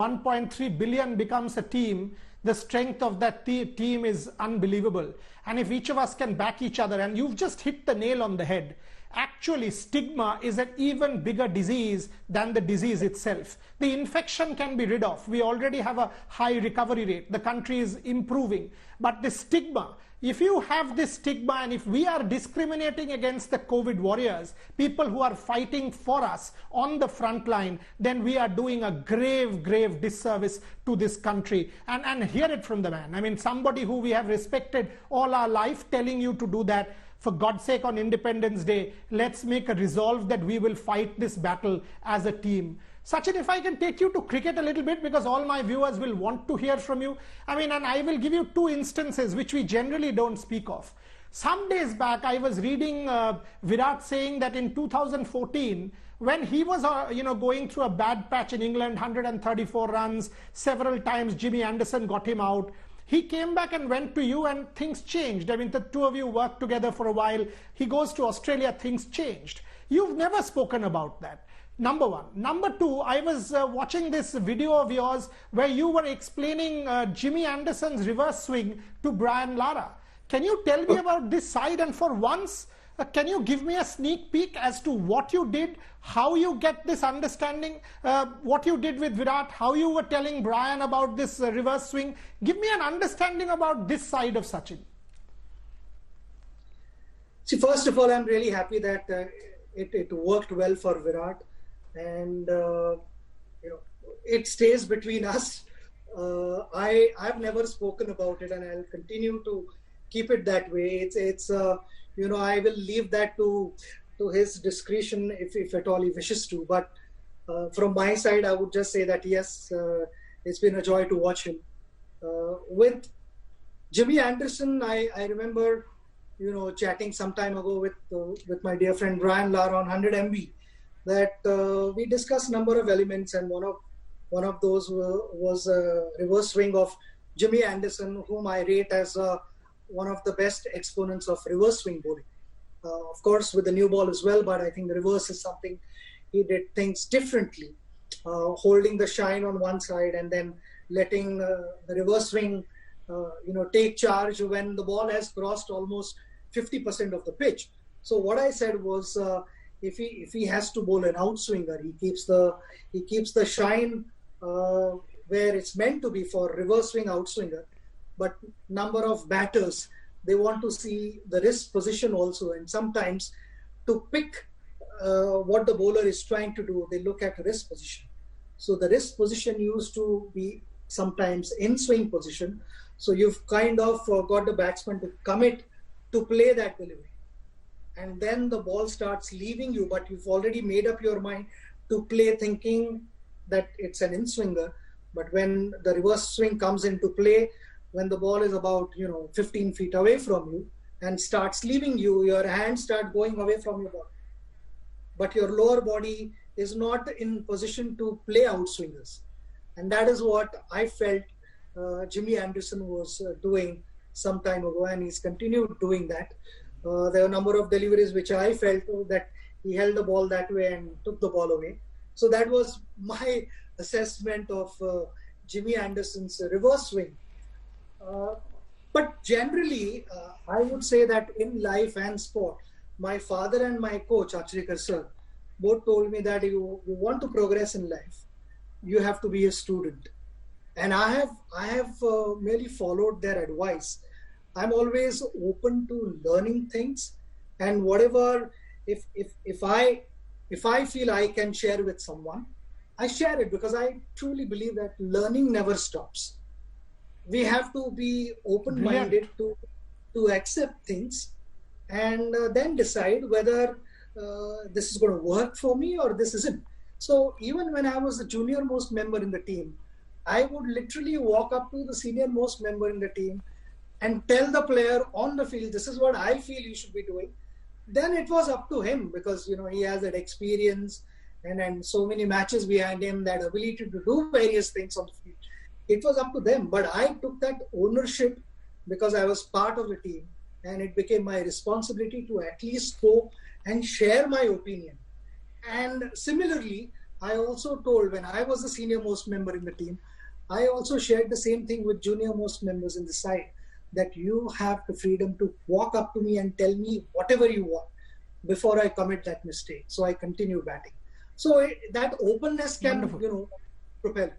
1.3 billion becomes a team, the strength of that team is unbelievable. And if each of us can back each other, and you've just hit the nail on the head, actually stigma is an even bigger disease than the disease itself. The infection can be rid of. We already have a high recovery rate. The country is improving. But the stigma, if you have this stigma, and if we are discriminating against the COVID warriors, people who are fighting for us on the front line, then we are doing a grave, grave disservice to this country. And hear it from the man. I mean, somebody who we have respected all our life telling you to do that. For God's sake, on Independence Day, let's make a resolve that we will fight this battle as a team. Sachin, if I can take you to cricket a little bit, because all my viewers will want to hear from you. I mean, and I will give you two instances which we generally don't speak of. Some days back, I was reading Virat saying that in 2014, when he was going through a bad patch in England, 134 runs, several times Jimmy Anderson got him out. He came back and went to you and things changed. I mean, the two of you worked together for a while. He goes to Australia, things changed. You've never spoken about that. Number one. Number two, I was watching this video of yours where you were explaining Jimmy Anderson's reverse swing to Brian Lara. Can you tell me about this side? And for once, can you give me a sneak peek as to what you did, how you get this understanding, what you did with Virat, how you were telling Brian about this reverse swing? Give me an understanding about this side of Sachin. See, first of all, I'm really happy that it worked well for Virat, and it stays between us. I've never spoken about it, and I'll continue to keep it that way. I will leave that to his discretion if at all he wishes to. But from my side, I would just say that yes, it's been a joy to watch him. With Jimmy Anderson, I remember chatting some time ago with my dear friend Brian Lara on 100 MB, that we discussed a number of elements, and one of those was a reverse swing of Jimmy Anderson, whom I rate as one of the best exponents of reverse swing bowling. Of course, with the new ball as well, but I think the reverse is something he did things differently, holding the shine on one side and then letting the reverse swing, take charge when the ball has crossed almost 50% of the pitch. So what I said was, if he has to bowl an outswinger, he keeps the shine where it's meant to be for reverse swing outswinger. But number of batters, they want to see the wrist position also, and sometimes to pick what the bowler is trying to do, they look at wrist position. So the wrist position used to be sometimes in swing position. So you've kind of got the batsman to commit to play that delivery, and then the ball starts leaving you, but you've already made up your mind to play thinking that it's an in-swinger. But when the reverse swing comes into play, when the ball is about 15 feet away from you and starts leaving you, your hands start going away from your body, but your lower body is not in position to play outswingers. And that is what I felt Jimmy Anderson was doing some time ago, and he's continued doing that. There are a number of deliveries which I felt that he held the ball that way and took the ball away. So that was my assessment of Jimmy Anderson's reverse swing. But generally, I would say that in life and sport, my father and my coach, Achrikar sir, both told me that you want to progress in life, you have to be a student. And I have merely followed their advice. I'm always open to learning things, and whatever, if I feel I can share with someone, I share it, because I truly believe that learning never stops. We have to be open-minded to accept things, and then decide whether this is going to work for me or this isn't. So even when I was the junior most member in the team, I would literally walk up to the senior most member in the team and tell the player on the field, this is what I feel you should be doing. Then it was up to him, because he has that experience and so many matches behind him, that ability to do various things on the field. It was up to them, but I took that ownership because I was part of the team, and it became my responsibility to at least go and share my opinion. And similarly, I also told, when I was the senior most member in the team, I also shared the same thing with junior most members in the side, that you have the freedom to walk up to me and tell me whatever you want before I commit that mistake. So I continue batting. So that openness can, Wonderful. propel.